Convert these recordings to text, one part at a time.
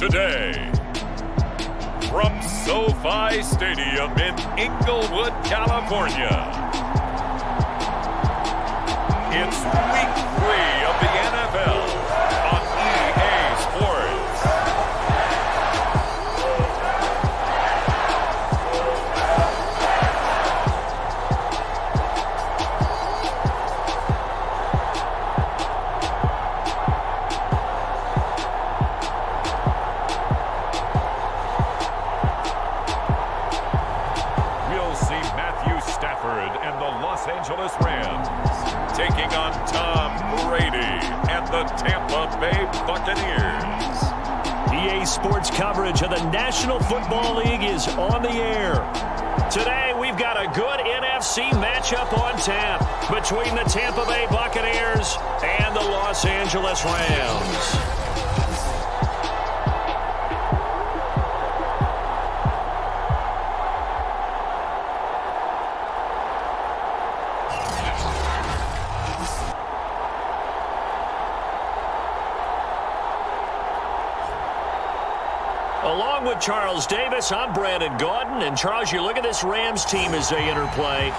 today. From SoFi Stadium in Inglewood, California, it's Week 3 of the NFL on EA Sports. Angeles Rams taking on Tom Brady and the Tampa Bay Buccaneers. EA Sports coverage of the National Football League is on the air. Today we've got a good NFC matchup on tap between the Tampa Bay Buccaneers and the Los Angeles Rams. Along with Charles Davis, I'm Brandon Gaudin. And Charles, you look at this Rams team as they interplay.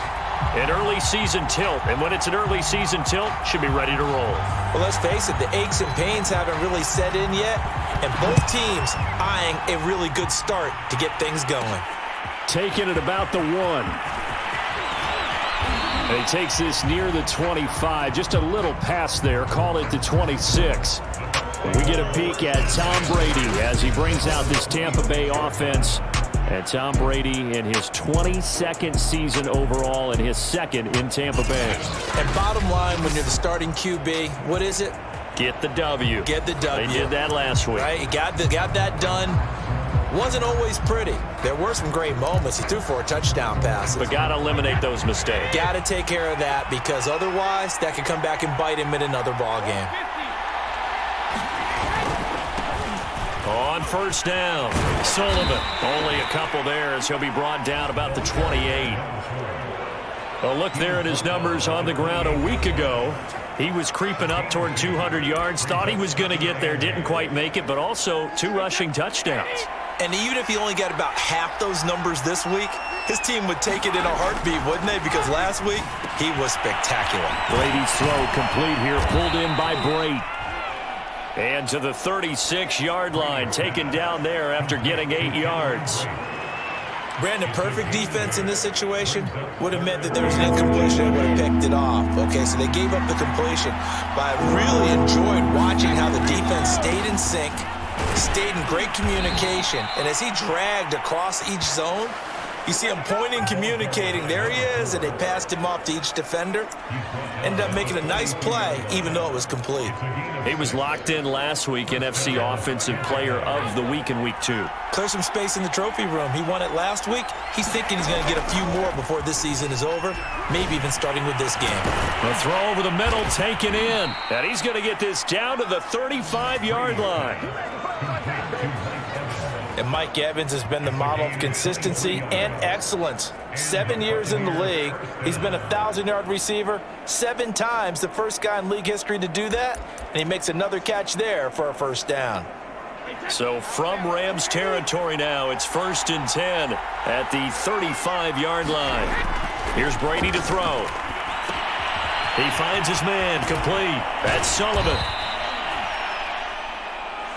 An early season tilt. And when it's an early season tilt, should be ready to roll. Well, let's face it, the aches and pains haven't really set in yet. And both teams eyeing a really good start to get things going. Taking it about the 1. And he takes this near the 25. Just a little pass there. Call it the 26. We get a peek at Tom Brady as he brings out this Tampa Bay offense. And Tom Brady in his 22nd season overall and his second in Tampa Bay. And bottom line, when you're the starting QB, what is it? Get the W. Get the W. They did that last week. Right, he got that done. Wasn't always pretty. There were some great moments. He threw 4 touchdown passes. But got to eliminate those mistakes. Got to take care of that because otherwise that could come back and bite him in another ball game. On first down, Sullivan. Only a couple there as he'll be brought down about the 28. A look there at his numbers on the ground a week ago. He was creeping up toward 200 yards. Thought he was going to get there. Didn't quite make it, but also 2 rushing touchdowns. And even if he only got about half those numbers this week, his team would take it in a heartbeat, wouldn't they? Because last week, he was spectacular. Brady's throw complete here, pulled in by Brate. And to the 36-yard line, taken down there after getting 8 yards. Brandon, perfect defense in this situation would have meant that there was an incompletion and would have picked it off. Okay, so they gave up the completion. But I really enjoyed watching how the defense stayed in sync, stayed in great communication. And as he dragged across each zone, you see him pointing, communicating. There he is, and they passed him off to each defender. Ended up making a nice play, even though it was complete. He was locked in last week, NFC Offensive Player of the Week in Week 2. Clear some space in the trophy room. He won it last week. He's thinking he's going to get a few more before this season is over, maybe even starting with this game. The throw over the middle taken in, and he's going to get this down to the 35-yard line. And Mike Evans has been the model of consistency and excellence. 7 years in the league. He's been a 1,000-yard receiver 7 times, the first guy in league history to do that. And he makes another catch there for a first down. So from Rams territory now, it's 1st and 10 at the 35-yard line. Here's Brady to throw. He finds his man complete. That's Sullivan.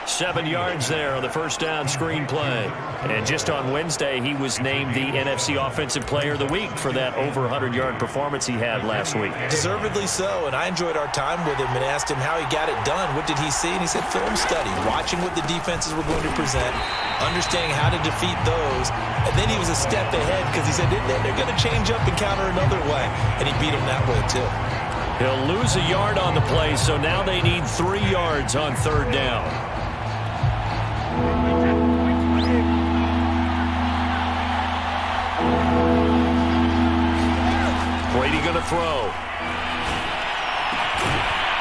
7 yards there on the first down screen play. And just on Wednesday, he was named the NFC Offensive Player of the Week for that over 100-yard performance he had last week. Deservedly so, and I enjoyed our time with him and asked him how he got it done. What did he see? And he said film study, watching what the defenses were going to present, understanding how to defeat those. And then he was a step ahead because he said they're going to change up and counter another way. And he beat them that way, too. He'll lose a yard on the play, so now they need 3 yards on 3rd down. Brady going to throw.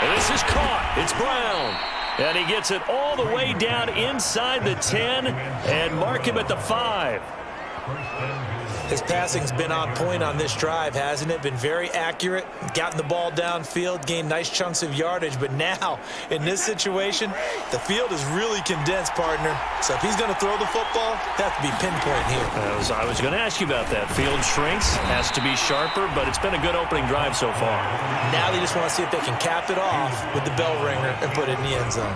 And this is caught. It's Brown. And he gets it all the way down inside the 10 and mark him at the 5. His passing's been on point on this drive, hasn't it? Been very accurate, gotten the ball downfield, gained nice chunks of yardage. But now, in this situation, the field is really condensed, partner. So if he's going to throw the football, that has to be pinpoint here. I was going to ask you about that. Field shrinks, has to be sharper, but it's been a good opening drive so far. Now they just want to see if they can cap it off with the bell ringer and put it in the end zone.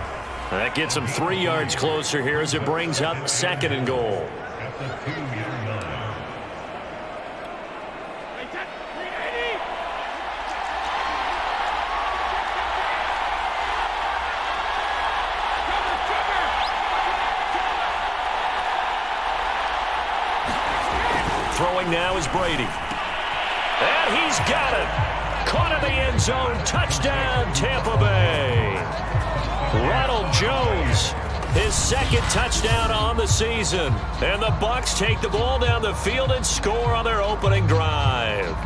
That gets them 3 yards closer here as it brings up 2nd and goal. Throwing now is Brady. And he's got it. Caught in the end zone. Touchdown, Tampa Bay. Ronald Jones, his 2nd touchdown on the season. And the Bucs take the ball down the field and score on their opening drive.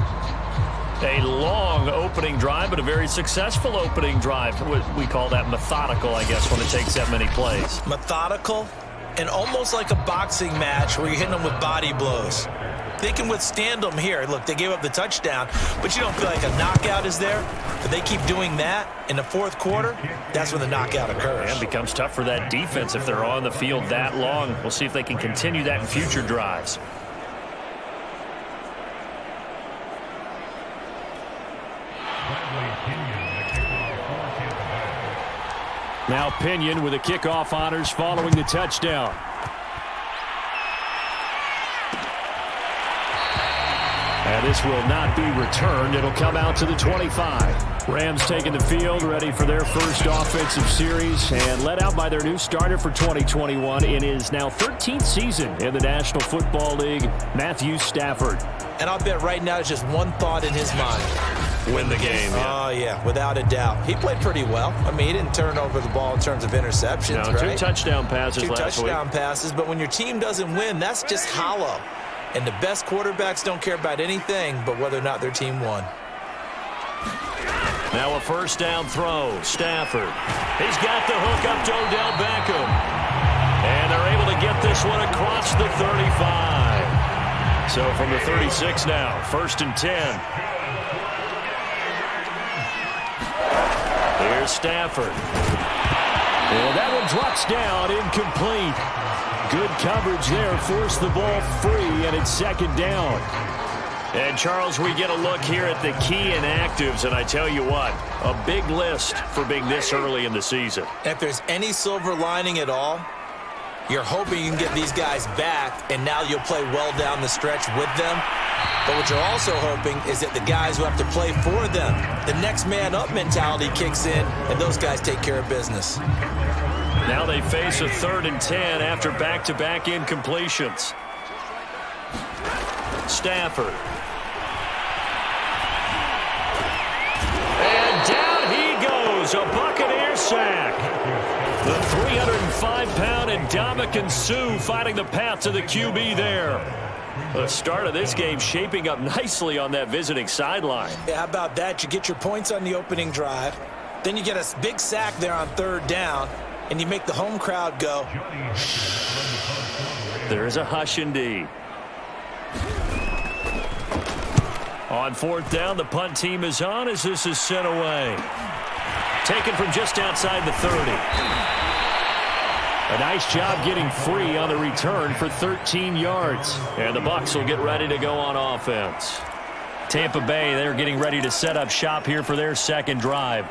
A long opening drive, but a very successful opening drive. We call that methodical, I guess, when it takes that many plays. Methodical and almost like a boxing match where you're hitting them with body blows. They can withstand them here. Look, they gave up the touchdown, but you don't feel like a knockout is there. But they keep doing that in the 4th quarter, that's when the knockout occurs. And it becomes tough for that defense if they're on the field that long. We'll see if they can continue that in future drives. Now Pinion with the kickoff honors following the touchdown. And this will not be returned. It'll come out to the 25. Rams taking the field, ready for their first offensive series, and led out by their new starter for 2021 in his now 13th season in the National Football League, Matthew Stafford. And I'll bet right now it's just one thought in his mind. Win the game. Oh, yeah, without a doubt. He played pretty well. I mean, he didn't turn over the ball in terms of interceptions, no, right? 2 touchdown passes last week. 2 touchdown passes, but when your team doesn't win, that's just hollow. And the best quarterbacks don't care about anything but whether or not their team won. Now a first down throw. Stafford. He's got the hook up to Odell Beckham. And they're able to get this one across the 35. So from the 36 now, 1st and 10. Here's Stafford. And that one drops down, incomplete. Good coverage there, forced the ball free, and it's 2nd down. And, Charles, we get a look here at the key inactives, and I tell you what, a big list for being this early in the season. If there's any silver lining at all, you're hoping you can get these guys back, and now you'll play well down the stretch with them. But what you're also hoping is that the guys who have to play for them, the next man up mentality kicks in, and those guys take care of business. Now they face a 3rd and 10 after back-to-back incompletions. Stafford. And down he goes, a Buccaneer sack. The 305-pound Ndamukong Suh finding the path to the QB there. The start of this game shaping up nicely on that visiting sideline. Yeah, how about that? You get your points on the opening drive. Then you get a big sack there on 3rd down. And you make the home crowd go. There's a hush indeed. On 4th down, the punt team is on as this is sent away. Taken from just outside the 30. A nice job getting free on the return for 13 yards. And the Bucs will get ready to go on offense. Tampa Bay, they're getting ready to set up shop here for their 2nd drive.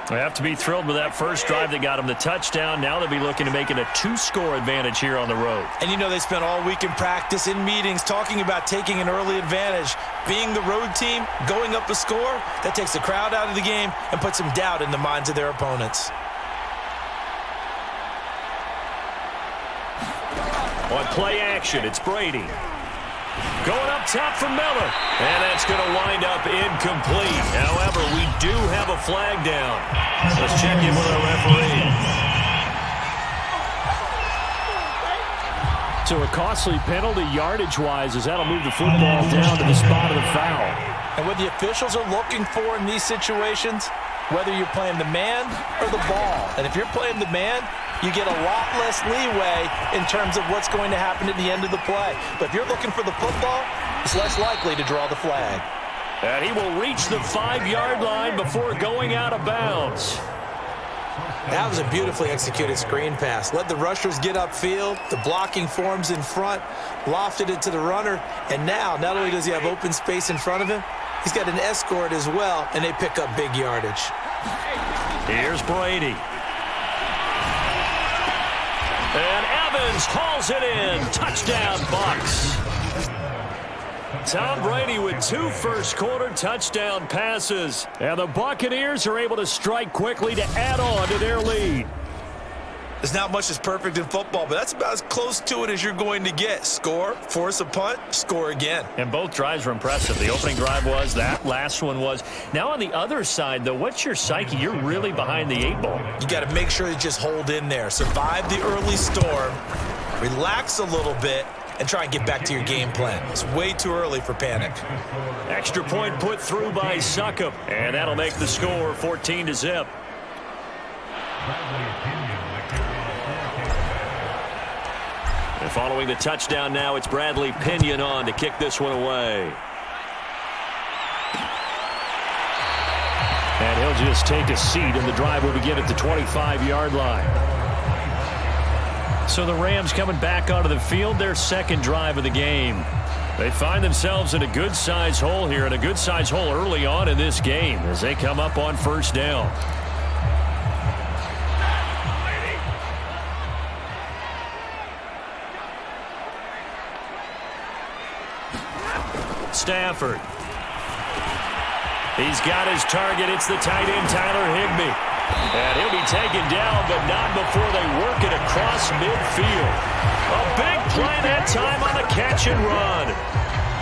They have to be thrilled with that first drive that got them the touchdown. Now they'll be looking to make it a 2-score advantage here on the road. And you know they spent all week in practice, in meetings, talking about taking an early advantage. Being the road team, going up a score, that takes the crowd out of the game and puts some doubt in the minds of their opponents. On play action, it's Brady. Going up top for Miller. And that's going to wind up incomplete. However, we do have a flag down. Let's check in with our referee. So a costly penalty yardage-wise as that'll move the football down to the spot of the foul. And what the officials are looking for in these situations, whether you're playing the man or the ball. And if you're playing the man, you get a lot less leeway in terms of what's going to happen at the end of the play. But if you're looking for the football, it's less likely to draw the flag. And he will reach the 5-yard line before going out of bounds. That was a beautifully executed screen pass. Let the rushers get upfield. The blocking forms in front. Lofted it to the runner. And now, not only does he have open space in front of him, he's got an escort as well, and they pick up big yardage. Here's Brady. And Evans hauls it in. Touchdown, Bucs. Tom Brady with 2 first-quarter touchdown passes. And the Buccaneers are able to strike quickly to add on to their lead. There's not much that's perfect in football, but that's about as close to it as you're going to get. Score, force a punt, score again. And both drives were impressive. The opening drive was, that last one was. Now on the other side, though, what's your psyche? You're really behind the 8 ball. You got to make sure you just hold in there. Survive the early storm, relax a little bit, and try and get back to your game plan. It's way too early for panic. Extra point put through by Succop, and that'll make the score 14-0. And following the touchdown now, it's Bradley Pinion on to kick this one away. And he'll just take a seat, and the drive will begin at the 25-yard line. So the Rams coming back onto the field, their second drive of the game. They find themselves in a good-sized hole here, and a good-sized hole early on in this game as they come up on first down. Stafford. He's got his target. It's the tight end, Tyler Higbee. And he'll be taken down, but not before they work it across midfield. A big play that time on the catch and run.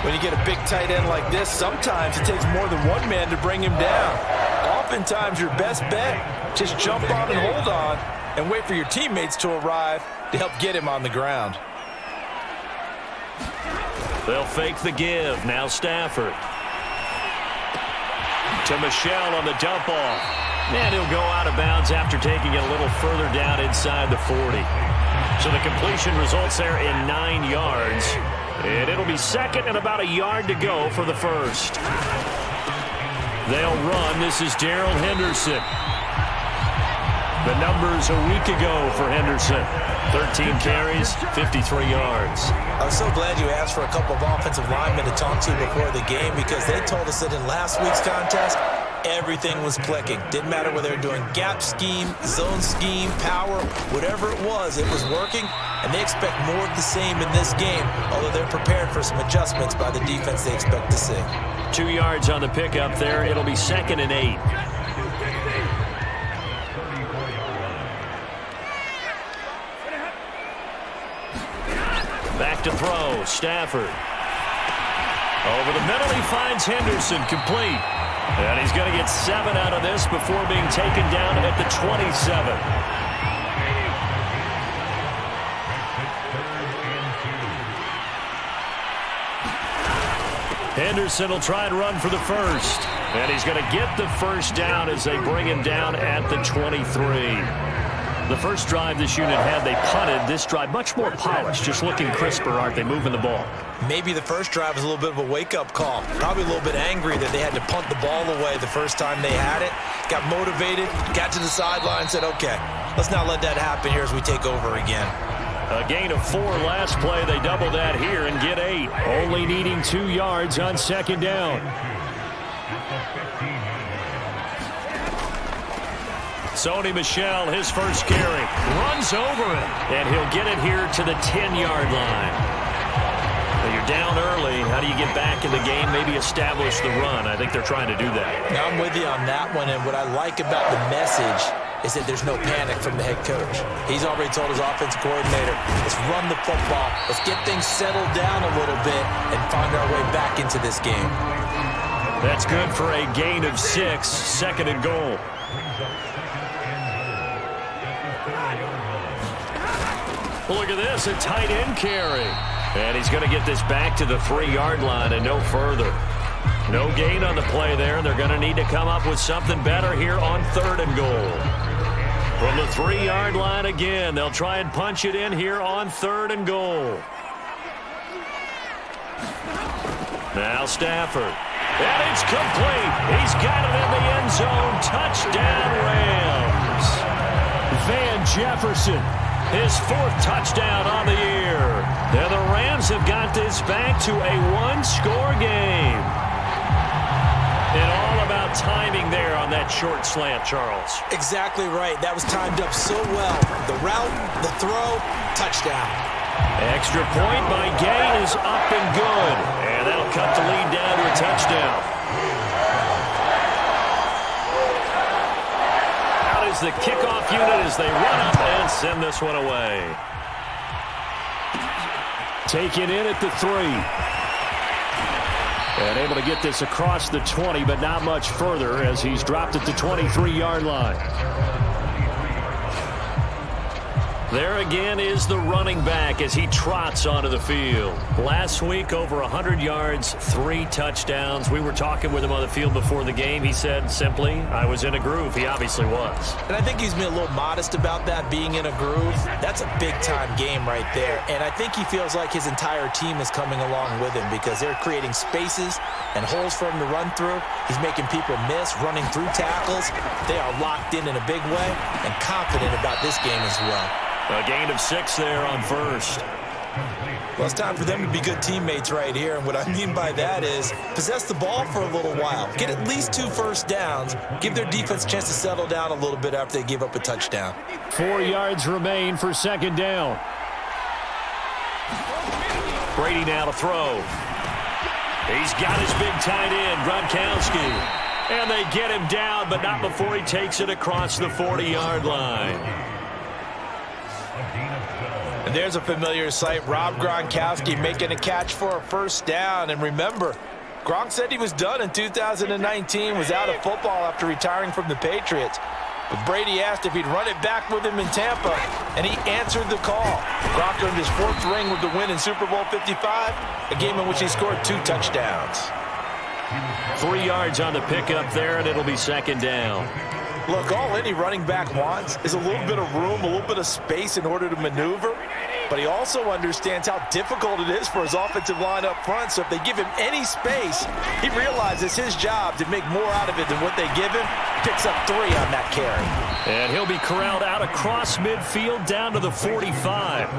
When you get a big tight end like this, sometimes it takes more than one man to bring him down. Oftentimes, your best bet, just jump on and hold on and wait for your teammates to arrive to help get him on the ground. They'll fake the give. Now Stafford. To Michelle on the dump off. And he'll go out of bounds after taking it a little further down inside the 40. So the completion results there in 9 yards. And it'll be second and about a yard to go for the first. They'll run. This is Darrell Henderson. The numbers a week ago for Henderson. 13 carries, 53 yards. I'm so glad you asked for a couple of offensive linemen to talk to before the game, because they told us that in last week's contest, everything was clicking. Didn't matter whether they were doing gap scheme, zone scheme, power, whatever it was working, and they expect more of the same in this game, although they're prepared for some adjustments by the defense they expect to see. 2 yards on the pickup there. It'll be 2nd and 8. Back to throw, Stafford. Over the middle, he finds Henderson, complete. And he's going to get 7 out of this before being taken down at the 27. Henderson will try and run for the first. And he's going to get the first down as they bring him down at the 23. The first drive this unit had, they punted. This drive, much more polished, just looking crisper, aren't they, moving the ball? Maybe the first drive was a little bit of a wake-up call. Probably a little bit angry that they had to punt the ball away the first time they had it. Got motivated, got to the sideline, said, okay, let's not let that happen here as we take over again. A gain of 4 last play. They double that here and get 8. Only needing 2 yards on second down. Sony Michel, his first carry, runs over it, and he'll get it here to the 10-yard line. Well, you're down early. How do you get back in the game, maybe establish the run? I think they're trying to do that. Now, I'm with you on that one, and what I like about the message is that there's no panic from the head coach. He's already told his offensive coordinator, let's run the football, let's get things settled down a little bit and find our way back into this game. That's good for a gain of 6, 2nd and goal. Look at this, a tight end carry. And he's going to get this back to the 3-yard line and no further. No gain on the play there. They're going to need to come up with something better here on 3rd and goal. From the 3-yard line again, they'll try and punch it in here on 3rd and goal. Now Stafford. And it's complete. He's got it in the end zone. Touchdown, Rams. Van Jefferson, his 4th touchdown on the year. And the Rams have got this back to a 1-score game. And all about timing there on that short slant, Charles. Exactly right. That was timed up so well. The route, the throw, touchdown. Extra point by Gay is up and good. And that'll cut the lead down to a touchdown. Out is the kickoff unit as they run up and send this one away. Taken in at the 3. And able to get this across the 20, but not much further as he's dropped at the 23-yard line. There again is the running back as he trots onto the field. Last week, over 100 yards, 3 touchdowns. We were talking with him on the field before the game. He said simply, I was in a groove. He obviously was. And I think he's been a little modest about that, being in a groove. That's a big-time game right there. And I think he feels like his entire team is coming along with him because they're creating spaces and holes for him to run through. He's making people miss, running through tackles. They are locked in a big way and confident about this game as well. A gain of 6 there on 1st. Well, it's time for them to be good teammates right here. And what I mean by that is possess the ball for a little while. Get at least 2 first downs. Give their defense a chance to settle down a little bit after they give up a touchdown. 4 yards remain for 2nd down. Brady now to throw. He's got his big tight end, Gronkowski. And they get him down, but not before he takes it across the 40-yard line. And there's a familiar sight. Rob Gronkowski making a catch for a first down. And remember, Gronk said he was done in 2019, was out of football after retiring from the Patriots. But Brady asked if he'd run it back with him in Tampa, and he answered the call. Gronk earned his 4th ring with the win in Super Bowl 55, a game in which he scored 2 touchdowns. 3 yards on the pickup there, and it'll be 2nd down. Look, all any running back wants is a little bit of room, a little bit of space in order to maneuver. But he also understands how difficult it is for his offensive line up front. So if they give him any space, he realizes his job to make more out of it than what they give him. Picks up 3 on that carry. And he'll be corralled out across midfield down to the 45.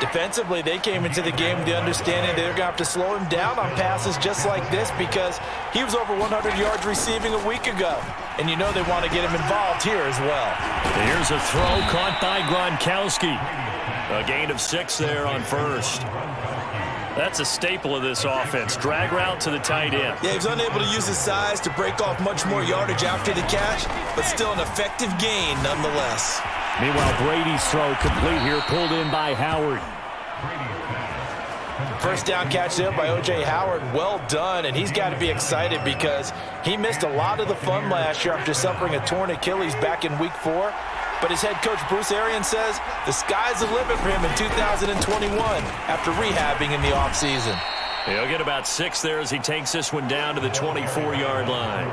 Defensively, they came into the game with the understanding they're going to have to slow him down on passes just like this because he was over 100 yards receiving a week ago. And you know they want to get him involved here as well. Here's a throw caught by Gronkowski. A gain of 6 there on 1st. That's a staple of this offense. Drag route to the tight end. Yeah, he was unable to use his size to break off much more yardage after the catch, but still an effective gain nonetheless. Meanwhile, Brady's throw complete here, pulled in by Howard. First down catch there by O.J. Howard. Well done, and he's got to be excited because he missed a lot of the fun last year after suffering a torn Achilles back in Week 4. But his head coach, Bruce Arians, says the sky's the limit for him in 2021 after rehabbing in the offseason. He'll get about 6 there as he takes this one down to the 24-yard line.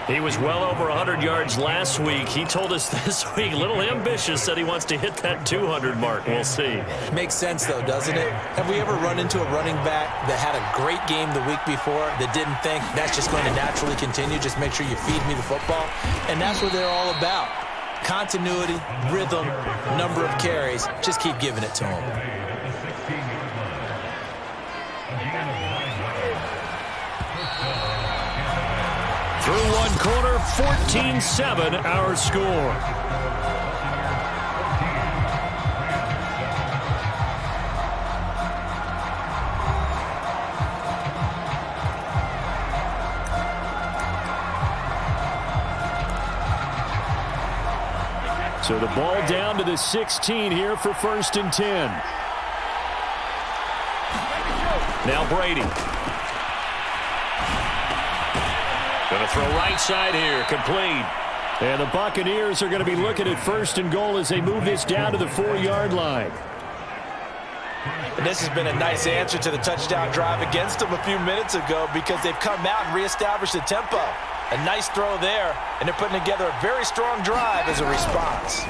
He was well over 100 yards last week. He told us this week, a little ambitious, said he wants to hit that 200 mark. We'll see. Makes sense, though, doesn't it? Have we ever run into a running back that had a great game the week before that didn't think that's just going to naturally continue? Just make sure you feed me the football. And that's what they're all about. Continuity, rhythm, number of carries. Just keep giving it to him. Through one quarter, 14-7 our score. So the ball down to the 16 here for 1st and 10. Now Brady. Going to throw right side here, complete. And the Buccaneers are going to be looking at 1st and goal as they move this down to the 4-yard line. And this has been a nice answer to the touchdown drive against them a few minutes ago because they've come out and reestablished the tempo. A nice throw there, and they're putting together a very strong drive as a response.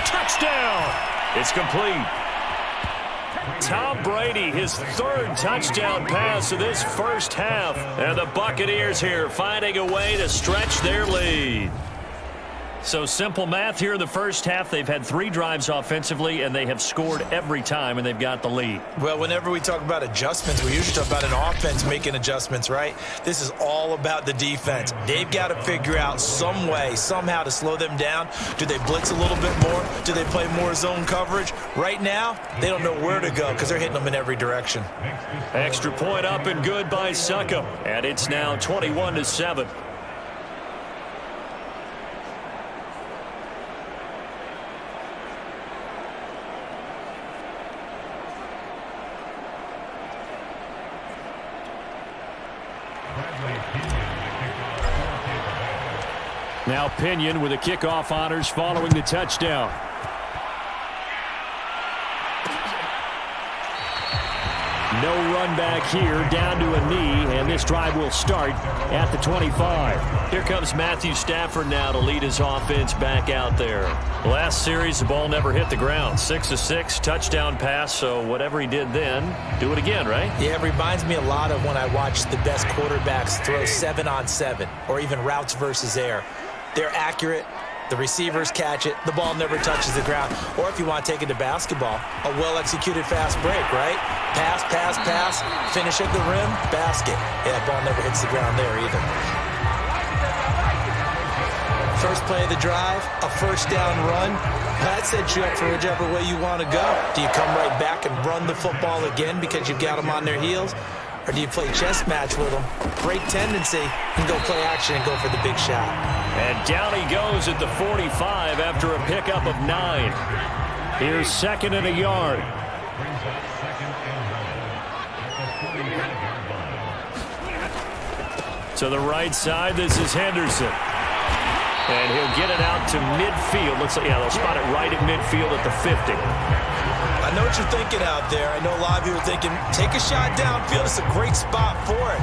Touchdown! It's complete. Tom Brady, his third touchdown pass of this first half. And the Buccaneers here finding a way to stretch their lead. So simple math here in the first half. They've had 3 drives offensively, and they have scored every time, and they've got the lead. Well, whenever we talk about adjustments, we usually talk about an offense making adjustments, right? This is all about the defense. They've got to figure out some way, somehow to slow them down. Do they blitz a little bit more? Do they play more zone coverage? Right now, they don't know where to go because they're hitting them in every direction. Extra point up and good by Succop. And it's now 21-7. Now Pinion with the kickoff honors following the touchdown. No run back here, down to a knee, and this drive will start at the 25. Here comes Matthew Stafford now to lead his offense back out there. Last series, the ball never hit the ground. 6 of 6, touchdown pass, so whatever he did then, do it again, right? Yeah, it reminds me a lot of when I watched the best quarterbacks throw 7-on-7 or even routes versus air. They're accurate. The receivers catch it. The ball never touches the ground. Or if you want to take it to basketball, a well-executed fast break, right? Pass, pass, pass, finish at the rim, basket. Yeah, ball never hits the ground there either. First play of the drive, a first down run. That sets you up for whichever way you want to go. Do you come right back and run the football again because you've got them on their heels? Or do you play chess match with them, break tendency, and go play action and go for the big shot? And down he goes at the 45 after a pickup of 9. Here's 2nd and a yard. To the right side, this is Henderson. And he'll get it out to midfield. Looks like, yeah, they'll spot it right at midfield at the 50. I know what you're thinking out there. I know a lot of you are thinking, take a shot downfield. It's a great spot for it.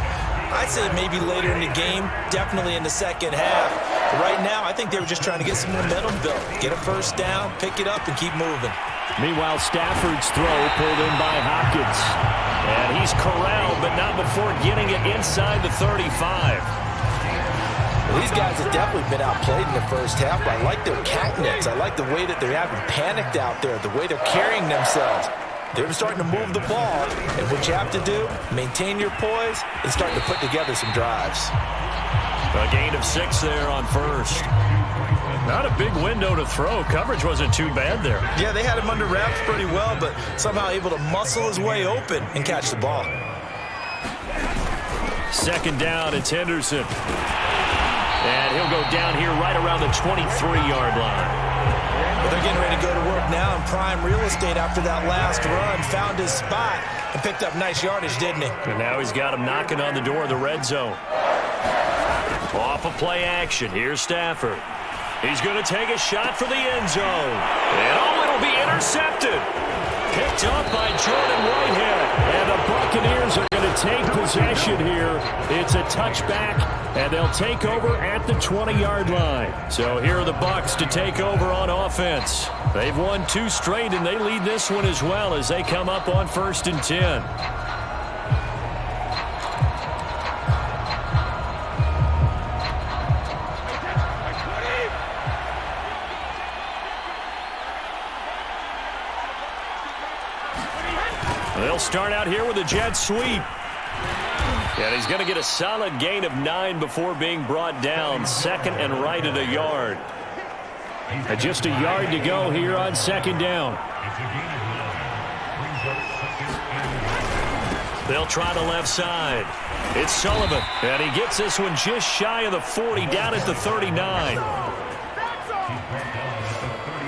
I'd say maybe later in the game, definitely in the second half. But right now, I think they were just trying to get some momentum built. Get a first down, pick it up, and keep moving. Meanwhile, Stafford's throw pulled in by Hopkins. And he's corralled, but not before getting it inside the 35. Well, these guys have definitely been outplayed in the first half, but I like their countenance. I like the way that they're having panicked out there, the way they're carrying themselves. They're starting to move the ball, and what you have to do, maintain your poise and start to put together some drives. A gain of 6 there on first. Not a big window to throw. Coverage wasn't too bad there. Yeah, they had him under wraps pretty well, but somehow able to muscle his way open and catch the ball. 2nd down, it's Henderson. And he'll go down here right around the 23-yard line. Well, they're getting ready to go to work now in prime real estate after that last run. Found his spot and picked up nice yardage, didn't he? And now he's got him knocking on the door of the red zone. Off of play action, here's Stafford. He's going to take a shot for the end zone. And oh, it'll be intercepted. Picked up by Jordan Whitehead. And the Buccaneers are going to take possession here. It's a touchback, and they'll take over at the 20-yard line. So here are the Bucs to take over on offense. They've won 2 straight, and they lead this one as well as they come up on 1st and 10. They'll start out here with a jet sweep. And he's going to get a solid gain of 9 before being brought down. 2nd and right at a yard. And just a yard to go here on 2nd down. They'll try the left side. It's Sullivan. And he gets this one just shy of the 40, down at the 39.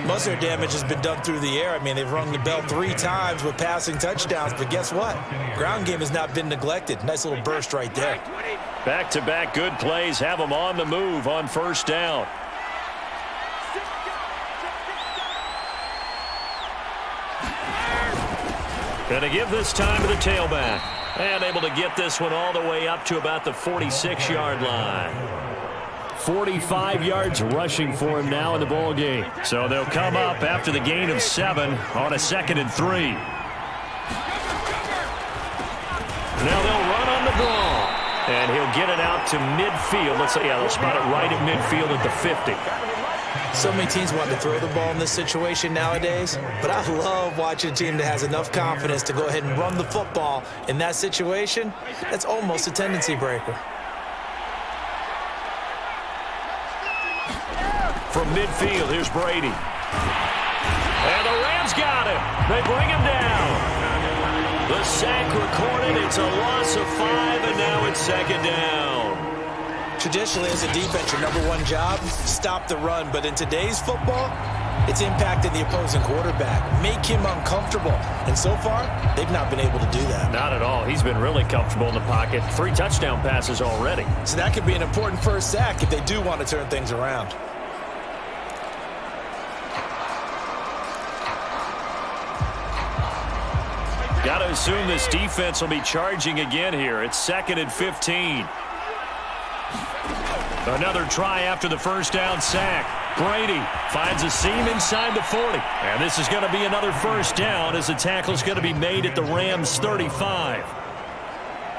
Most of their damage has been done through the air. I mean, they've rung the bell 3 times with passing touchdowns, but guess what? Ground game has not been neglected. Nice little burst right there. Back-to-back good plays have them on the move on 1st down. Going to give this time to the tailback. And able to get this one all the way up to about the 46-yard line. 45 yards rushing for him now in the ball game. So they'll come up after the gain of 7 on a 2nd and 3. Now they'll run on the ball. And he'll get it out to midfield. Let's say, yeah, they'll spot it right at midfield at the 50. So many teams want to throw the ball in this situation nowadays, but I love watching a team that has enough confidence to go ahead and run the football in that situation. That's almost a tendency breaker. From midfield, here's Brady. And the Rams got him. They bring him down. The sack recorded. It's a loss of 5, and now it's 2nd down. Traditionally, as a defense, your number one job, stop the run. But in today's football, it's impacted the opposing quarterback. Make him uncomfortable. And so far, they've not been able to do that. Not at all. He's been really comfortable in the pocket. 3 touchdown passes already. So that could be an important first sack if they do want to turn things around. Got to assume this defense will be charging again here. It's 2nd and 15. Another try after the first down sack. Brady finds a seam inside the 40. And this is going to be another first down as the tackle's going to be made at the Rams' 35.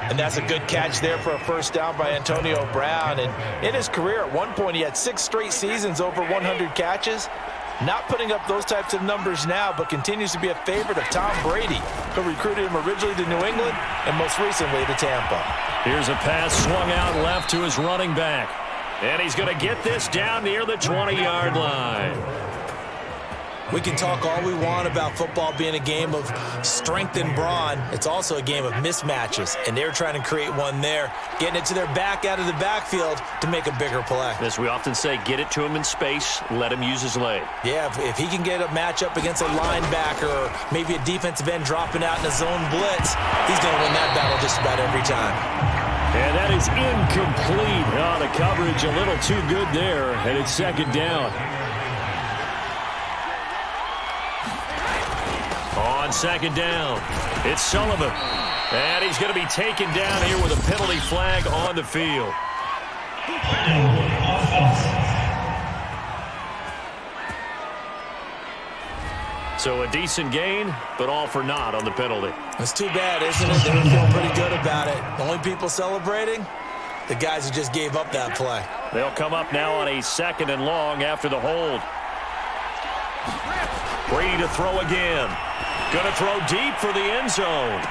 And that's a good catch there for a first down by Antonio Brown. And in his career, at one point, he had 6 straight seasons over 100 catches. Not putting up those types of numbers now, but continues to be a favorite of Tom Brady, who recruited him originally to New England and most recently to Tampa. Here's a pass swung out left to his running back. And he's going to get this down near the 20-yard line. We can talk all we want about football being a game of strength and brawn. It's also a game of mismatches, and they're trying to create one there, getting it to their back out of the backfield to make a bigger play. As we often say, get it to him in space, let him use his leg. Yeah, if he can get a matchup against a linebacker or maybe a defensive end dropping out in a zone blitz, he's going to win that battle just about every time. And that is incomplete. Oh, the coverage a little too good there, and it's 2nd down. On 2nd down, it's Sullivan. And he's going to be taken down here with a penalty flag on the field. So a decent gain, but all for naught on the penalty. It's too bad, isn't it? They were feeling pretty good about it. The only people celebrating, the guys who just gave up that play. They'll come up now on a 2nd and long after the hold. Brady to throw again. Going to throw deep for the end zone.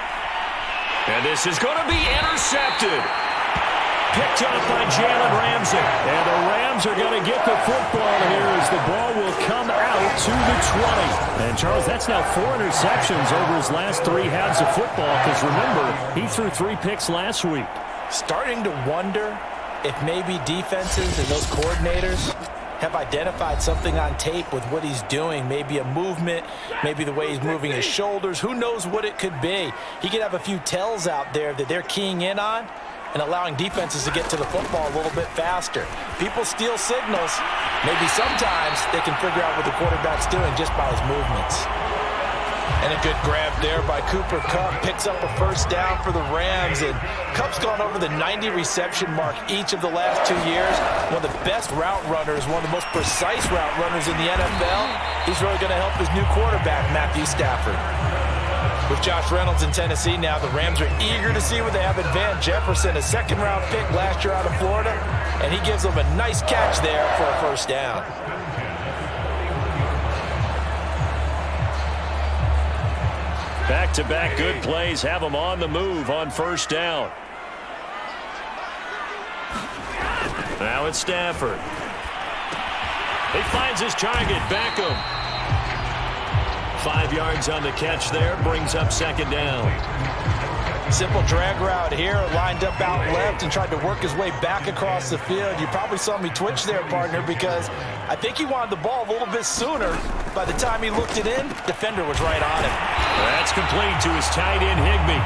And this is going to be intercepted. Picked up by Jalen Ramsey. And the Rams are going to get the football here as the ball will come out to the 20. And, Charles, that's now 4 interceptions over his last 3 halves of football because, remember, he threw 3 picks last week. Starting to wonder if maybe defenses and those coordinators have identified something on tape with what he's doing. Maybe a movement, maybe the way he's moving his shoulders. Who knows what it could be? He could have a few tells out there that they're keying in on and allowing defenses to get to the football a little bit faster. People steal signals. Maybe sometimes they can figure out what the quarterback's doing just by his movements. And a good grab there by Cooper Kupp. Picks up a first down for the Rams. And Kupp's gone over the 90 reception mark each of the last 2 years. One of the best route runners, one of the most precise route runners in the NFL. He's really going to help his new quarterback, Matthew Stafford. With Josh Reynolds in Tennessee now, the Rams are eager to see what they have in Van Jefferson, a 2nd-round pick last year out of Florida. And he gives them a nice catch there for a first down. Back-to-back good plays have him on the move on first down. Now it's Stafford. He finds his target, Beckham. 5 yards on the catch there, brings up 2nd down. Simple drag route here, lined up out left and tried to work his way back across the field. You probably saw me twitch there, partner, because I think he wanted the ball a little bit sooner. By the time he looked it in, defender was right on him. That's complete to his tight end, Higbee.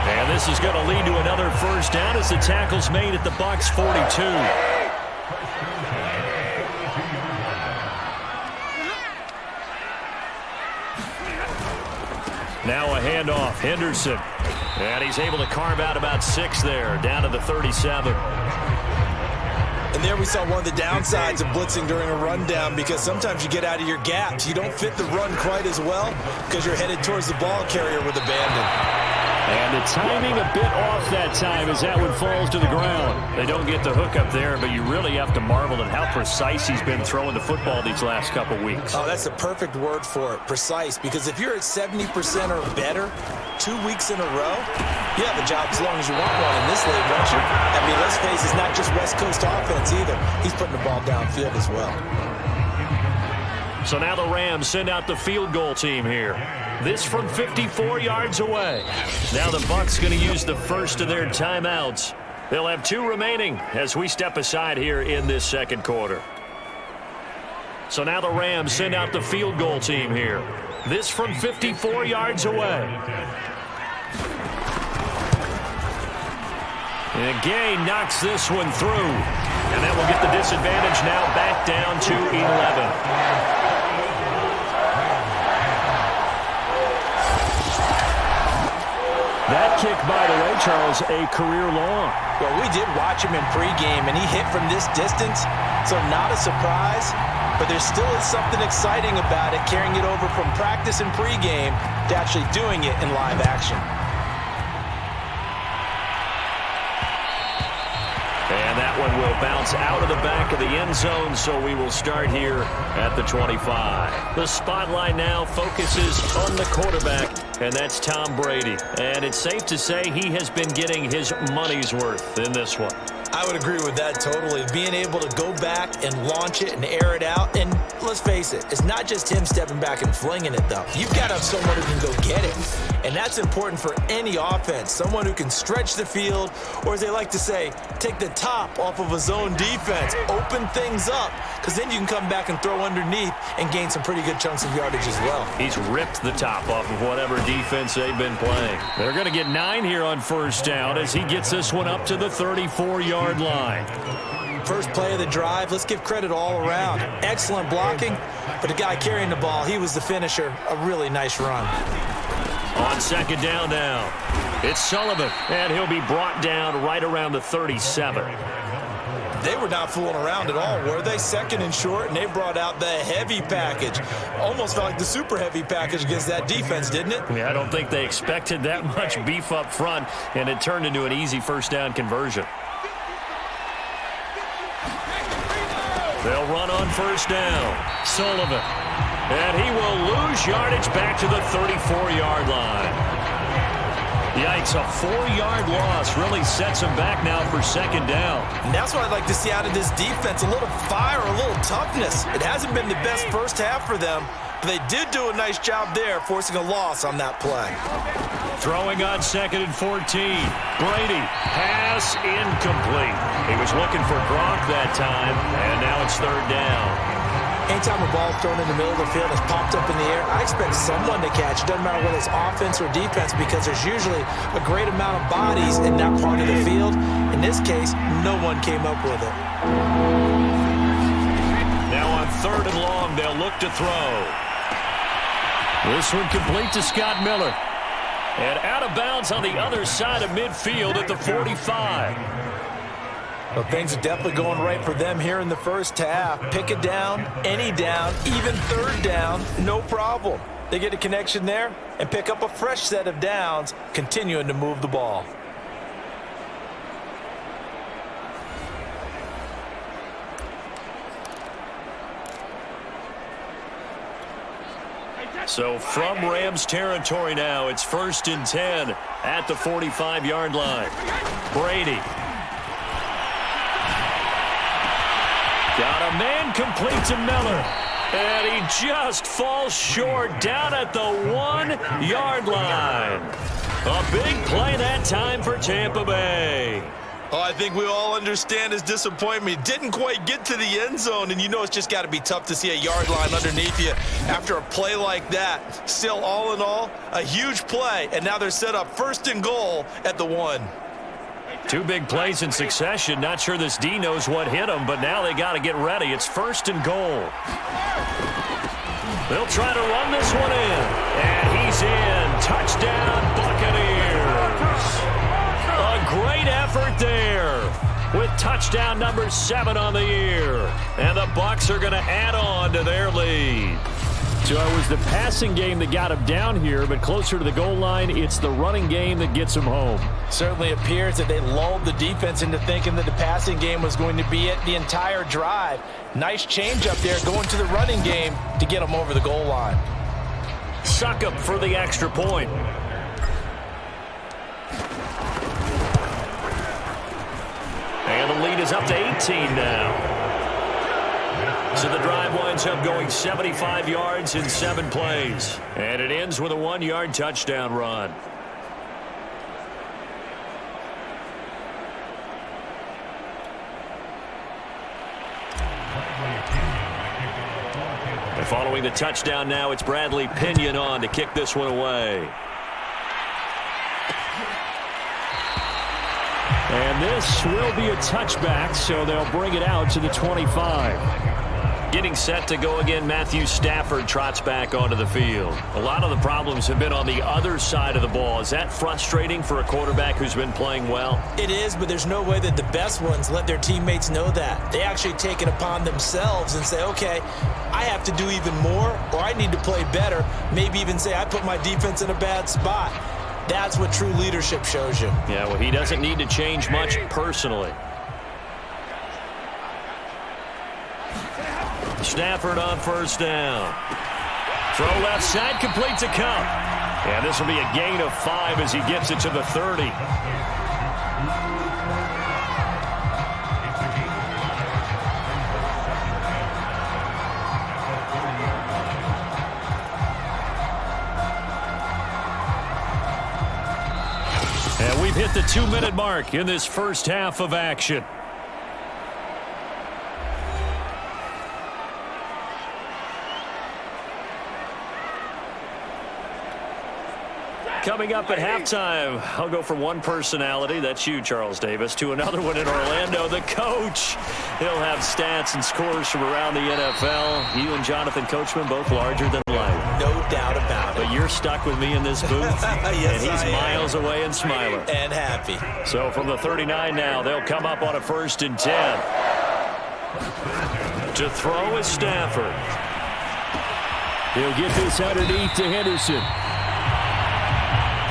And this is going to lead to another first down as the tackle's made at the Bucs 42. Now a handoff. Henderson. And he's able to carve out about 6 there, down to the 37. And there we saw one of the downsides of blitzing during a rundown, because sometimes you get out of your gaps. You don't fit the run quite as well because you're headed towards the ball carrier with abandon. And the timing a bit off that time as that one falls to the ground. They don't get the hook up there, but you really have to marvel at how precise he's been throwing the football these last couple weeks. Oh, that's the perfect word for it, precise, because if you're at 70% or better 2 weeks in a row, you have a job as long as you want one in this league, don't you? I mean, let's face it, it's not just West Coast offense either. He's putting the ball downfield as well. So now the Rams send out the field goal team here. This from 54 yards away. Now the Bucs going to use the first of their timeouts. They'll have 2 remaining as we step aside here in this second quarter. So now the Rams send out the field goal team here. This from 54 yards away. And Gay knocks this one through. And that will get the disadvantage now back down to 11. That kick, by the way, Charles, a career long. Well, we did watch him in pregame, and he hit from this distance, so not a surprise. But there still is something exciting about it, carrying it over from practice and pregame to actually doing it in live action. And that one will bounce out of the back of the end zone, so we will start here at the 25. The spotlight now focuses on the quarterback, and that's Tom Brady. And it's safe to say he has been getting his money's worth in this one. I would agree with that totally. Being able to go back and launch it and air it out. And let's face it, it's not just him stepping back and flinging it, though. You've got to have someone who can go get it. And that's important for any offense. Someone who can stretch the field, or as they like to say, take the top off of a zone defense. Open things up, because then you can come back and throw underneath and gain some pretty good chunks of yardage as well. He's ripped the top off of whatever defense they've been playing. They're going to get 9 here on first down as he gets this one up to the 34-yard line. First play of the drive, let's give credit all around. Excellent blocking, but the guy carrying the ball, he was the finisher. A really nice run. On second down now, it's Sullivan, and he'll be brought down right around the 37. They were not fooling around at all, were they? Second and short, and they brought out the heavy package. Almost felt like the super heavy package against that defense, didn't it? Yeah, I don't think they expected that much beef up front, and it turned into an easy first down conversion. They'll run on first down. Sullivan. And he will lose yardage back to the 34-yard line. Yikes, a 4-yard loss really sets him back now for second down. And that's what I'd like to see out of this defense, a little fire, a little toughness. It hasn't been the best first half for them, but they did do a nice job there, forcing a loss on that play. Throwing on second and 14. Brady, pass incomplete. He was looking for Gronk that time, and now it's third down. Anytime a ball thrown in the middle of the field is popped up in the air, I expect someone to catch. It doesn't matter whether it's offense or defense, because there's usually a great amount of bodies in that part of the field. In this case, no one came up with it. Now on third and long, they'll look to throw. This one complete to Scott Miller. And out of bounds on the other side of midfield at the 45. Well, things are definitely going right for them here in the first half. Pick it down, any down, even third down, no problem. They get a connection there and pick up a fresh set of downs, continuing to move the ball. So from Rams territory now, it's 1st and 10 at the 45-yard line. Brady. Got a man complete to Miller. And he just falls short down at the 1-yard line. A big play that time for Tampa Bay. Oh, I think we all understand his disappointment. Didn't quite get to the end zone, and you know it's just got to be tough to see a yard line underneath you after a play like that. Still, all in all, a huge play, and now they're set up 1st and goal at the 1. 2 big plays in succession. Not sure this D knows what hit him, but now they got to get ready. It's 1st and goal. They'll try to run this one in, and he's in. Touchdown, Buccaneers. Great effort there with touchdown number 7 on the year. And the Bucs are going to add on to their lead. So it was the passing game that got him down here, but closer to the goal line, it's the running game that gets him home. Certainly appears that they lulled the defense into thinking that the passing game was going to be it the entire drive. Nice change up there going to the running game to get them over the goal line. Succop for the extra point. And the lead is up to 18 now. So the drive winds up going 75 yards in 7 plays. And it ends with a 1-yard touchdown run. And following the touchdown now, it's Bradley Pinion on to kick this one away. And this will be a touchback, so they'll bring it out to the 25. Getting set to go again, Matthew Stafford trots back onto the field. A lot of the problems have been on the other side of the ball. Is that frustrating for a quarterback who's been playing well? It is, but there's no way that the best ones let their teammates know that. They actually take it upon themselves and say, okay, I have to do even more, or I need to play better. Maybe even say I put my defense in a bad spot. That's what true leadership shows you. Yeah, well, he doesn't need to change much personally. Stafford on first down. Throw left side, completes a count. And this will be a gain of 5 as he gets it to the 30. And we've hit the 2-minute mark in this first half of action. Coming up at halftime, I'll go from one personality, that's you, Charles Davis, to another one in Orlando, the coach. He'll have stats and scores from around the NFL. You and Jonathan Coachman, both larger than life. No doubt about it. But you're stuck with me in this booth, yes, and he's miles away and smiling. And happy. So from the 39 now, they'll come up on a 1st and 10. To throw is Stafford. He'll get this underneath to Henderson.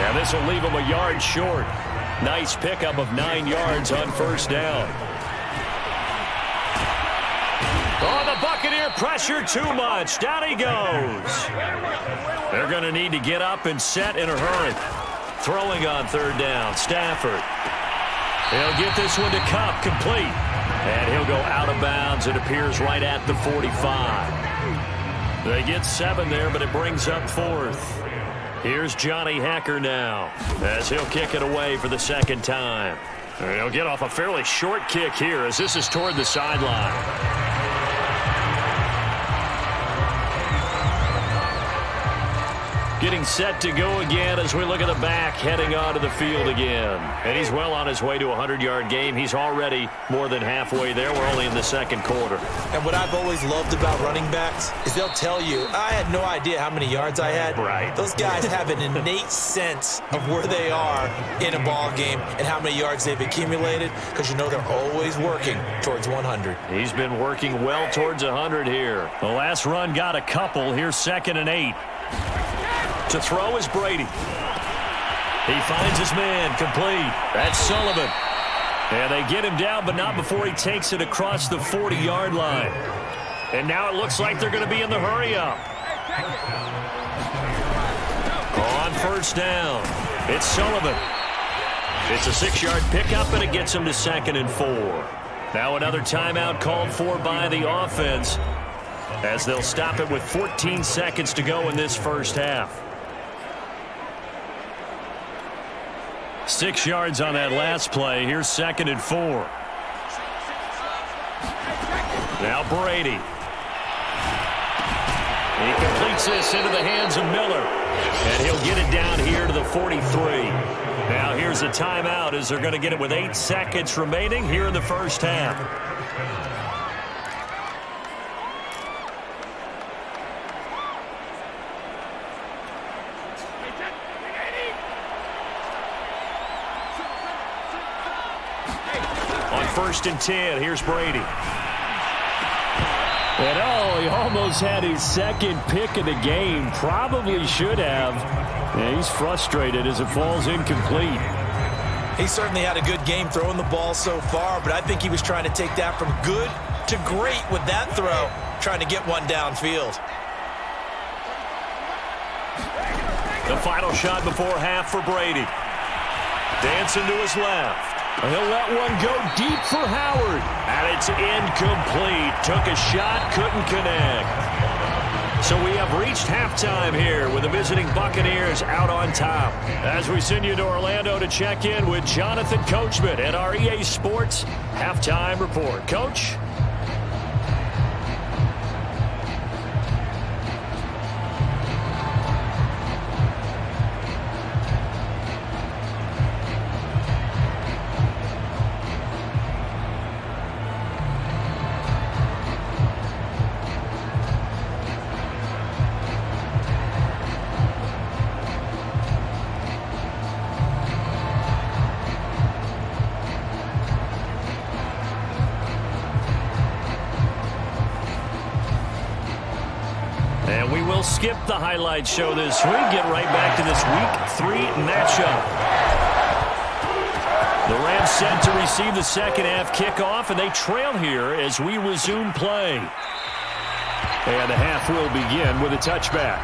And this will leave him a yard short. Nice pickup of 9 yards on first down. Oh, the Buccaneer pressure too much. Down he goes. They're going to need to get up and set in a hurry. Throwing on 3rd down, Stafford. He'll get this one to Kupp, complete. And he'll go out of bounds. It appears right at the 45. They get 7 there, but it brings up 4th. Here's Johnny Hacker now as he'll kick it away for the 2nd time. And he'll get off a fairly short kick here as this is toward the sideline. Getting set to go again as we look at the back heading onto the field again. And he's well on his way to a 100-yard game. He's already more than halfway there. We're only in the 2nd quarter. And what I've always loved about running backs is they'll tell you, I had no idea how many yards I had. Right. Those guys have an innate sense of where they are in a ball game and how many yards they've accumulated because you know they're always working towards 100. He's been working well towards 100 here. The last run got a couple. Here's 2nd and 8. To throw is Brady. He finds his man, complete. That's Sullivan. And they get him down, but not before he takes it across the 40-yard line. And now it looks like they're going to be in the hurry-up. On first down, it's Sullivan. It's a 6-yard pickup, and it gets him to 2nd and 4. Now another timeout called for by the offense as they'll stop it with 14 seconds to go in this first half. 6 yards on that last play. Here's 2nd and 4. Now Brady. He completes this into the hands of Miller. And he'll get it down here to the 43. Now here's a timeout as they're going to get it with 8 seconds remaining here in the first half. 1st and 10. Here's Brady. And he almost had his second pick of the game. Probably should have. Yeah, he's frustrated as it falls incomplete. He certainly had a good game throwing the ball so far, but I think he was trying to take that from good to great with that throw, trying to get one downfield. The final shot before half for Brady. Dancing to his left. He'll let one go deep for Howard. And it's incomplete. Took a shot, couldn't connect. So we have reached halftime here with the visiting Buccaneers out on top. As we send you to Orlando to check in with Jonathan Coachman at our EA Sports Halftime Report. Coach? And we will skip the highlight show this week. Get right back to this Week 3 matchup. The Rams set to receive the second half kickoff, and they trail here as we resume play. And the half will begin with a touchback.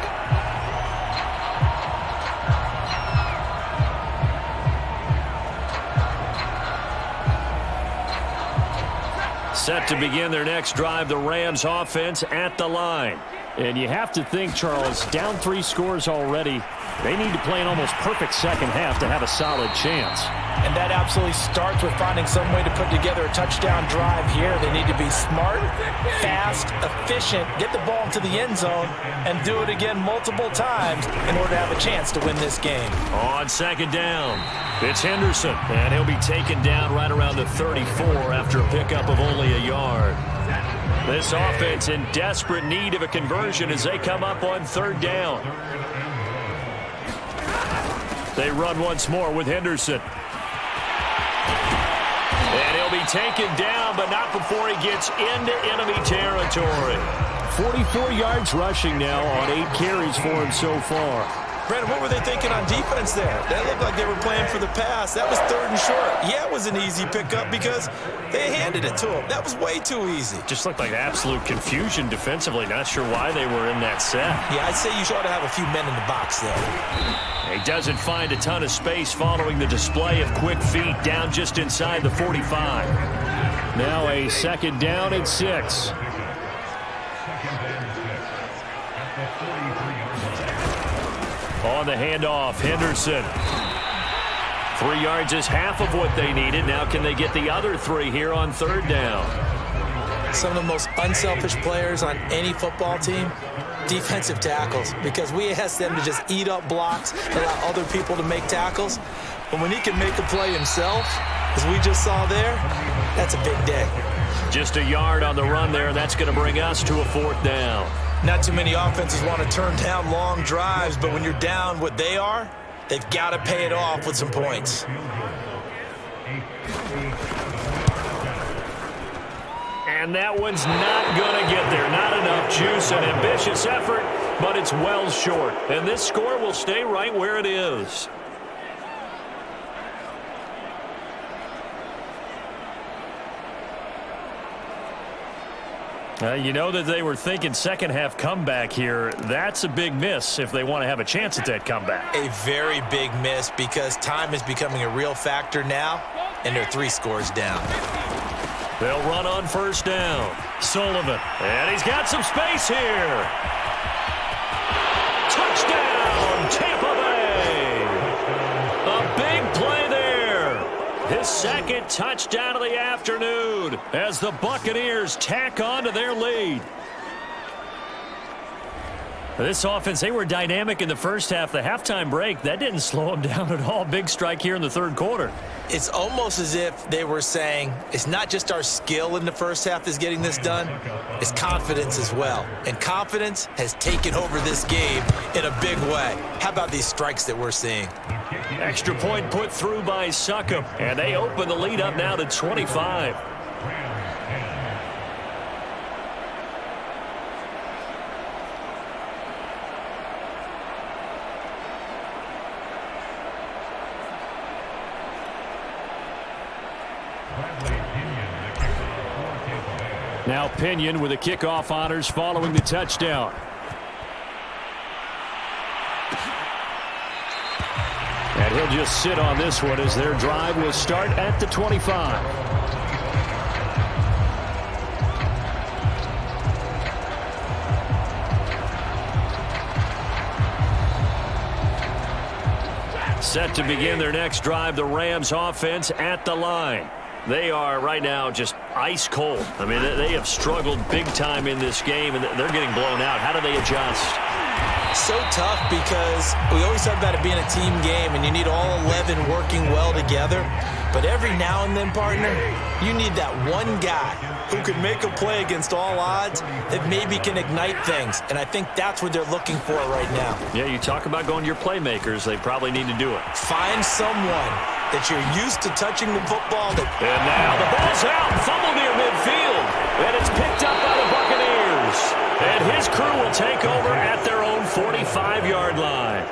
Set to begin their next drive, the Rams offense at the line. And you have to think, Charles, down 3 scores already. They need to play an almost perfect second half to have a solid chance. And that absolutely starts with finding some way to put together a touchdown drive here. They need to be smart, fast, efficient, get the ball into the end zone, and do it again multiple times in order to have a chance to win this game. On second down, it's Henderson, and he'll be taken down right around the 34 after a pickup of only a yard. This offense in desperate need of a conversion as they come up on third down. They run once more with Henderson. And he'll be taken down, but not before he gets into enemy territory. 44 yards rushing now on 8 carries for him so far. Brandon, what were they thinking on defense there? They looked like they were playing for the pass. That was 3rd and short. Yeah, it was an easy pickup because they handed it to him. That was way too easy. Just looked like absolute confusion defensively. Not sure why they were in that set. Yeah, I'd say you ought to have a few men in the box there. He doesn't find a ton of space following the display of quick feet down just inside the 45. Now a second down and 6. On the handoff, Henderson. 3 yards is half of what they needed. Now can they get the other 3 here on third down? Some of the most unselfish players on any football team, defensive tackles, because we ask them to just eat up blocks, allow other people to make tackles. But when he can make a play himself, as we just saw there, that's a big day. Just a yard on the run there, and that's going to bring us to a 4th down. Not too many offenses want to turn down long drives, but when you're down what they are, they've got to pay it off with some points. And that one's not going to get there. Not enough juice. An ambitious effort, but it's well short. And this score will stay right where it is. You know that they were thinking second half comeback here. That's a big miss if they want to have a chance at that comeback. A very big miss because time is becoming a real factor now, and they're 3 scores down. They'll run on first down. Sullivan, and he's got some space here. Touchdown, Tampa Bay. A big play there. His second touchdown of the afternoon as the Buccaneers tack on to their lead. This offense, they were dynamic in the first half. The halftime break, that didn't slow them down at all. Big strike here in the third quarter. It's almost as if they were saying, it's not just our skill in the first half that's getting this done, it's confidence as well. And confidence has taken over this game in a big way. How about these strikes that we're seeing? Extra point put through by Succop, and they open the lead up now to 25. Now Pinion with the kickoff honors following the touchdown. And he'll just sit on this one as their drive will start at the 25. Set to begin their next drive, the Rams offense at the line. They are right now just ice cold. I mean, they have struggled big time in this game, and they're getting blown out. How do they adjust? So tough because we always talk about it being a team game, and you need all 11 working well together. But every now and then, partner, you need that one guy who can make a play against all odds that maybe can ignite things. And I think that's what they're looking for right now. Yeah, you talk about going to your playmakers. They probably need to do it. Find someone that you're used to touching the football. And now the ball's out. Fumble near midfield. And it's picked up by the Buccaneers. And his crew will take over at their own 45-yard line.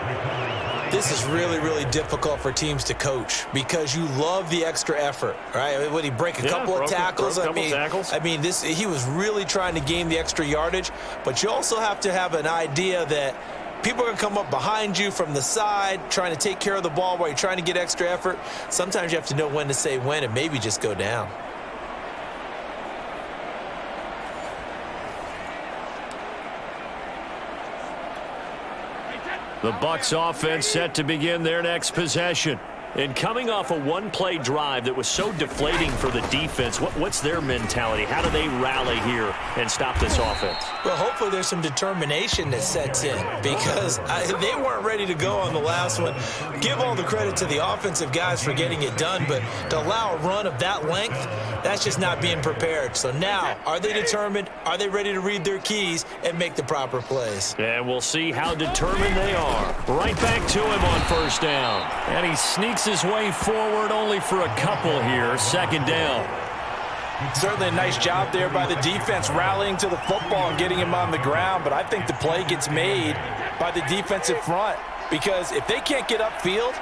This is really, really difficult for teams to coach because you love the extra effort, right? Would he break a couple of tackles? I mean, he was really trying to gain the extra yardage, but you also have to have an idea that people are going to come up behind you from the side, trying to take care of the ball while you're trying to get extra effort. Sometimes you have to know when to say when and maybe just go down. The Bucs offense set to begin their next possession. And coming off a one-play drive that was so deflating for the defense, what's their mentality? How do they rally here and stop this offense? Well, hopefully there's some determination that sets in because they weren't ready to go on the last one. Give all the credit to the offensive guys for getting it done, but to allow a run of that length, that's just not being prepared. So now, are they determined? Are they ready to read their keys and make the proper plays? And we'll see how determined they are. Right back to him on first down. And he sneaks his way forward only for a couple here. Second down. Certainly a nice job there by the defense rallying to the football and getting him on the ground, but I think the play gets made by the defensive front because if they can't get upfield,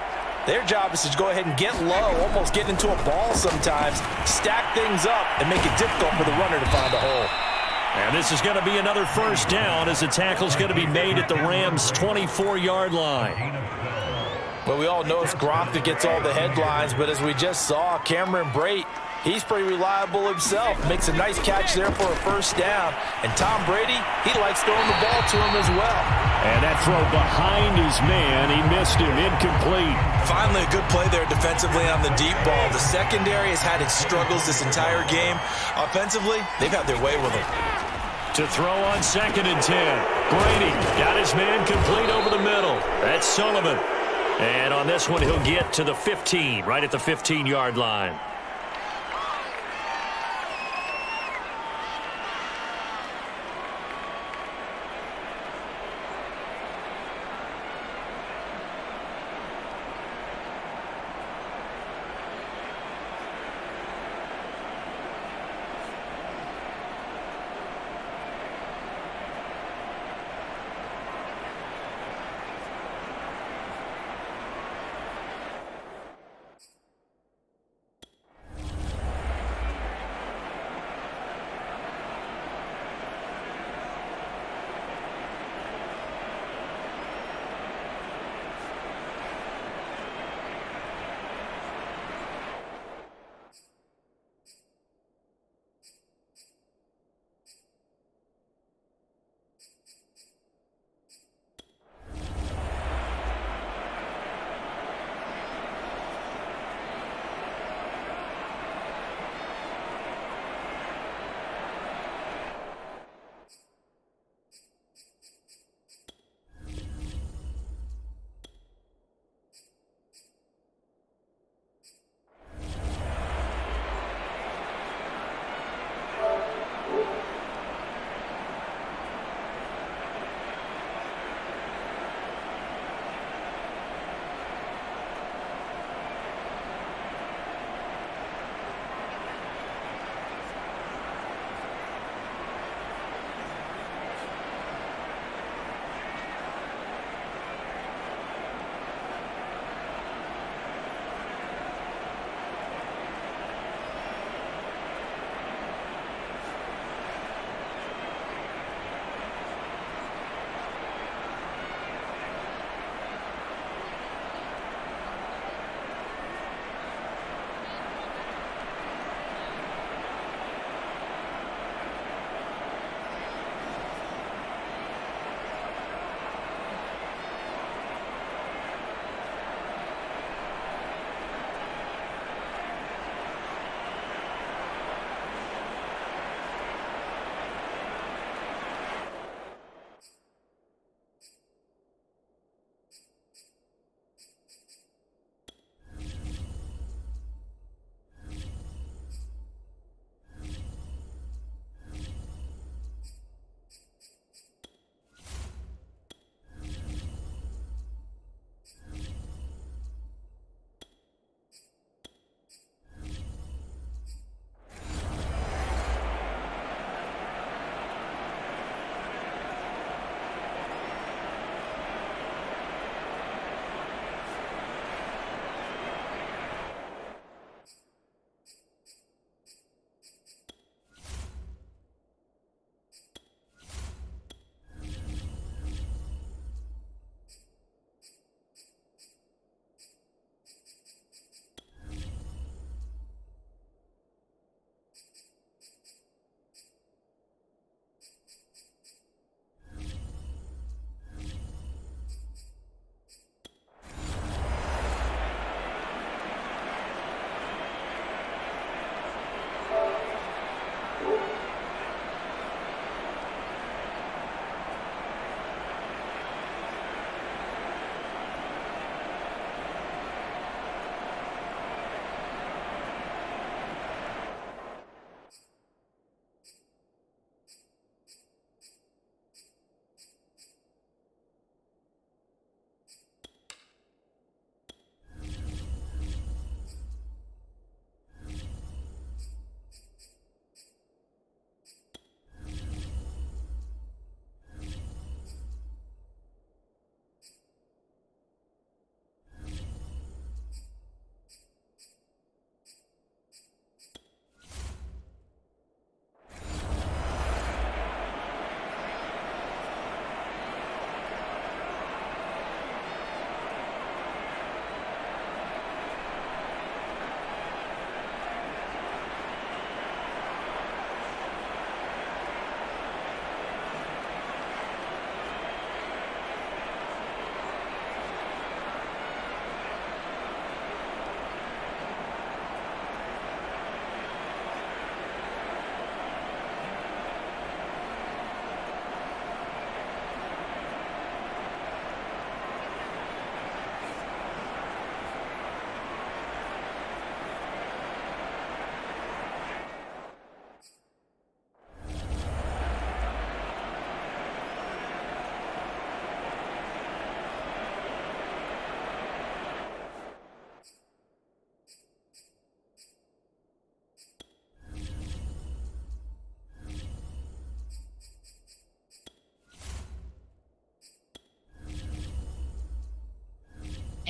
their job is to go ahead and get low, almost get into a ball sometimes, stack things up, and make it difficult for the runner to find a hole. And this is going to be another first down as the tackle's going to be made at the Rams' 24-yard line. Well, we all know it's Gronk that gets all the headlines, but as we just saw, Cameron Brate, he's pretty reliable himself. Makes a nice catch there for a first down. And Tom Brady, he likes throwing the ball to him as well. And that throw behind his man, he missed him, incomplete. Finally, a good play there defensively on the deep ball. The secondary has had its struggles this entire game. Offensively, they've had their way with it. To throw on 2nd and 10. Brady got his man complete over the middle. That's Sullivan. And on this one, he'll get to the 15, right at the 15-yard line.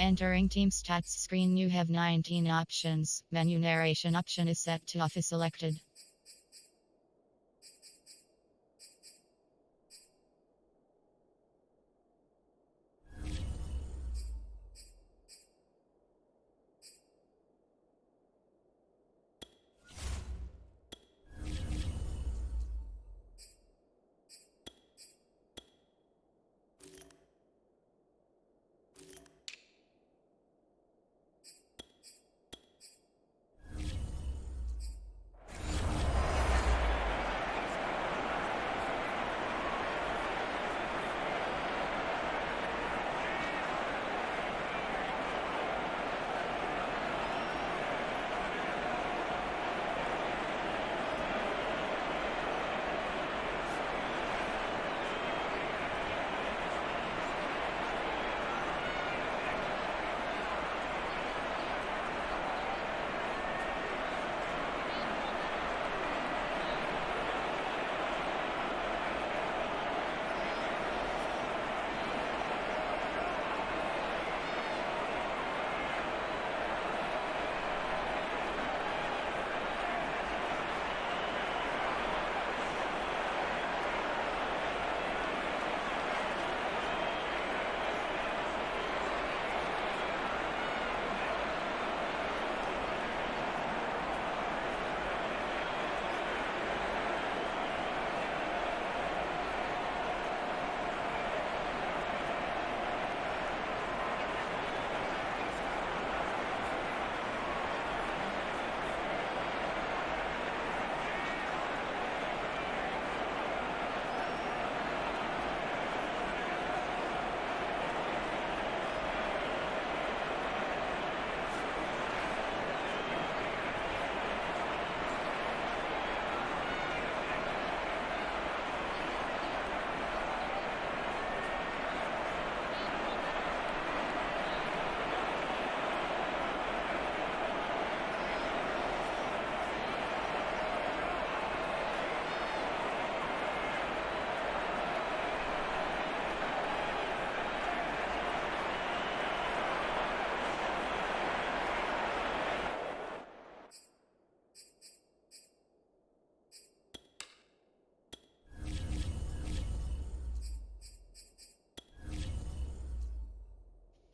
Entering team stats screen, you have 19 options. Menu narration option is set to off is selected.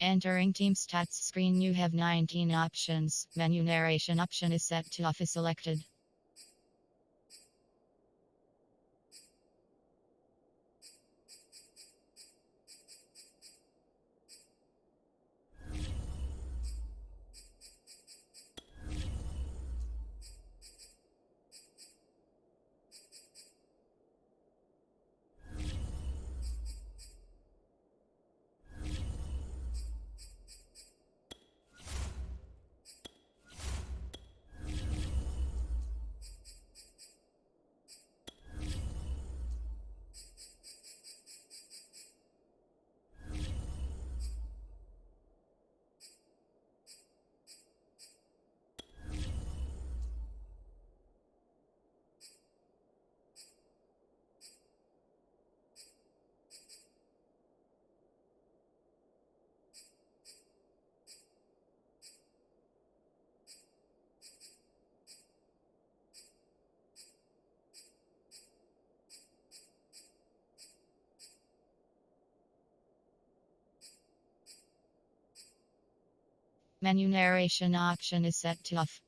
Entering team stats screen, you have 19 options. Menu narration option is set to off is selected. Menu narration option is set to off.